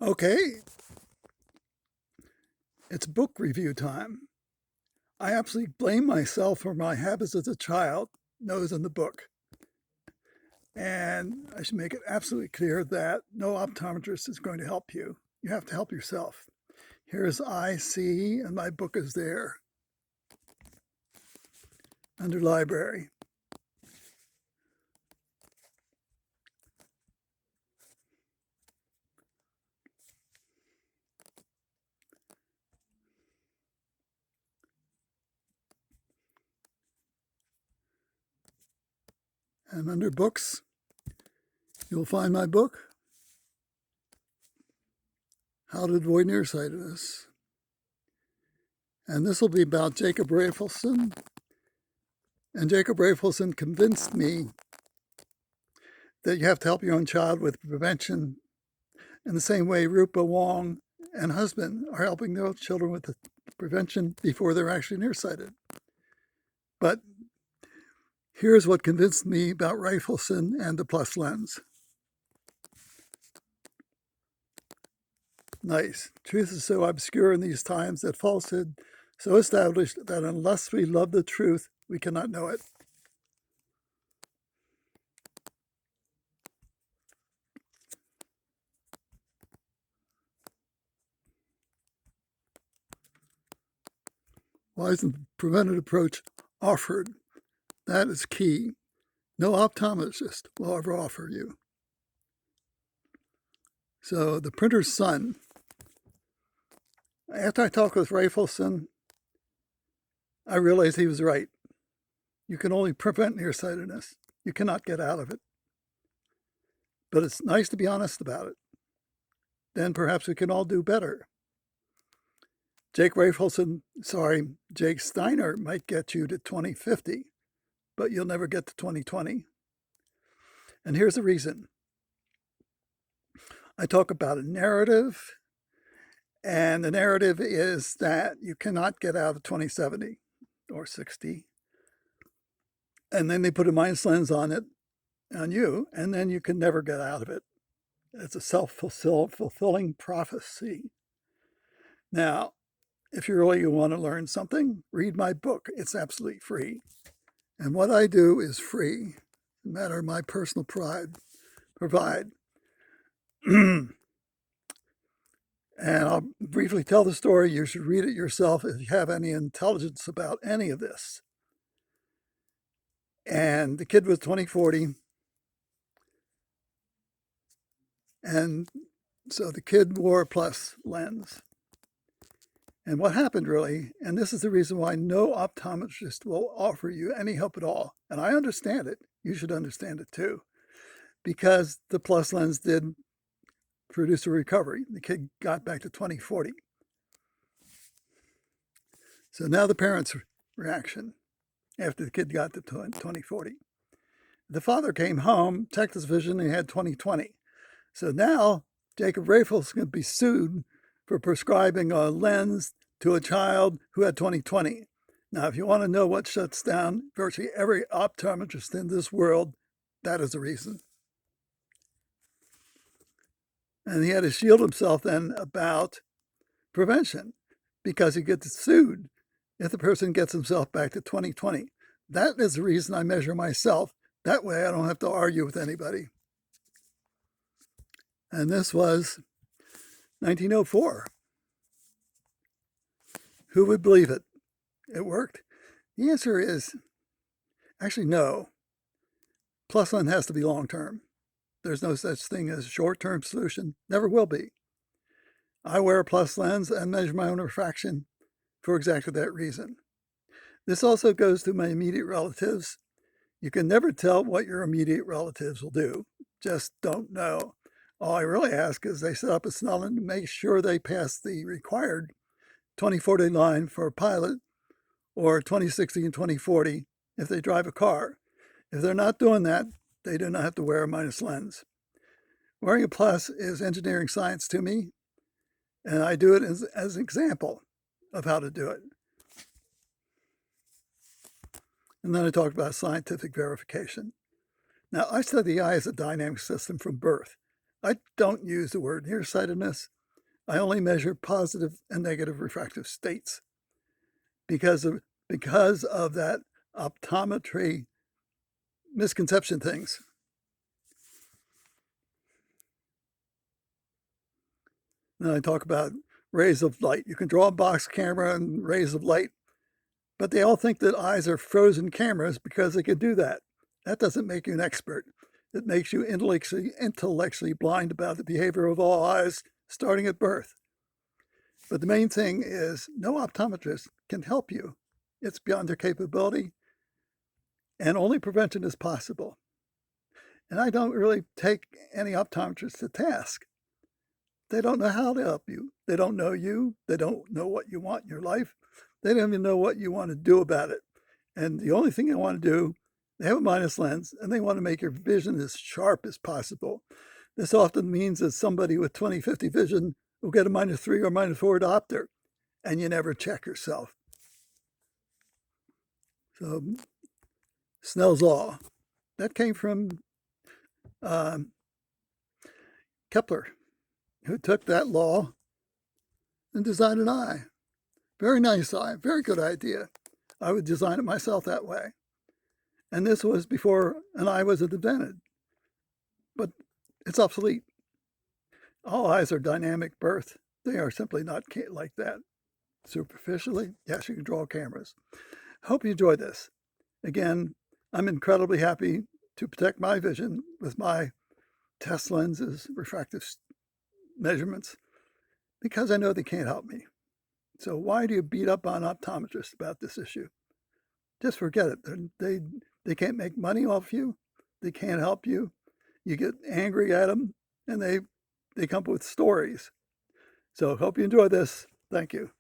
Okay, it's book review time. I absolutely blame myself for my habits as a child, nose in the book. And I should make it absolutely clear that no optometrist is going to help you. You have to help yourself. Here's IC, and my book is there under library. And under books, you'll find my book, How to Avoid Nearsightedness. And this will be about Jacob Rafelson. And Jacob Rafelson convinced me that you have to help your own child with prevention in the same way Rupa Wong and husband are helping their children with the prevention before they're actually nearsighted. But here's what convinced me about Rafelson and the plus lens. Nice. Truth is so obscure in these times that falsehood so established that unless we love the truth, we cannot know it. Why isn't the preventive approach offered? That is key. No optometrist will ever offer you. So the printer's son. After I talked with Rafelson, I realized he was right. You can only prevent nearsightedness. You cannot get out of it. But it's nice to be honest about it. Then perhaps we can all do better. Jake Steiner might get you to 2050, but you'll never get to 2020. And here's the reason. I talk about a narrative, and the narrative is that you cannot get out of 2070 or 60. And then they put a minus lens on it, on you, and then you can never get out of it. It's a self-fulfilling prophecy. Now, if you really want to learn something, read my book. It's absolutely free. And what I do is free, no matter my personal pride, provide. And I'll briefly tell the story. You should read it yourself if you have any intelligence about any of this. And the kid was 20/40. And so the kid wore a plus lens. And what happened really, and this is the reason why no optometrist will offer you any help at all. And I understand it. You should understand it too. Because the plus lens did produce a recovery. The kid got back to 20/40. So now the parents' reaction after the kid got to 20/40. The father came home, checked his vision, and he had 20/20. So now Jacob Rafelson is going to be sued for prescribing a lens to a child who had 20/20. Now, if you want to know what shuts down virtually every optometrist in this world, that is the reason. And he had to shield himself then about prevention because he gets sued if the person gets himself back to 20/20. That is the reason I measure myself. That way I don't have to argue with anybody. And this was 1904. Who would believe it? It worked. The answer is actually no. Plus lens has to be long-term. There's no such thing as a short-term solution. Never will be. I wear a plus lens and measure my own refraction for exactly that reason. This also goes to my immediate relatives. You can never tell what your immediate relatives will do. Just don't know. All I really ask is they set up a Snellen to make sure they pass the required 20/40 line for a pilot or 20/60 and 20/40 if they drive a car. If they're not doing that, they do not have to wear a minus lens. Wearing a plus is engineering science to me, and I do it as an example of how to do it. And then I talked about scientific verification. Now, I study the eye as a dynamic system from birth. I don't use the word nearsightedness. I only measure positive and negative refractive states because of that optometry misconception things. Then I talk about rays of light. You can draw a box camera and rays of light, but they all think that eyes are frozen cameras because they can do that. That doesn't make you an expert. It makes you intellectually blind about the behavior of all eyes starting at birth. But the main thing is no optometrist can help you. It's beyond their capability, and only prevention is possible. And I don't really take any optometrists to task. They don't know how to help you. They don't know you. They don't know what you want in your life. They don't even know what you want to do about it. And the only thing they want to do, they have a minus lens, and they want to make your vision as sharp as possible. This often means that somebody with 20/50 vision will get a -3 or -4 diopter, and you never check yourself. So Snell's law, that came from Kepler, who took that law and designed an eye. Very nice eye, very good idea. I would design it myself that way. And this was before an eye was invented. But it's obsolete. All eyes are dynamic birth. They are simply not like that. Superficially, yes, you can draw cameras. Hope you enjoyed this. Again, I'm incredibly happy to protect my vision with my test lenses, refractive measurements, because I know they can't help me. So why do you beat up on optometrists about this issue? Just forget it. They can't make money off you. They can't help you. You get angry at them, and they come up with stories. So hope you enjoy this. Thank you.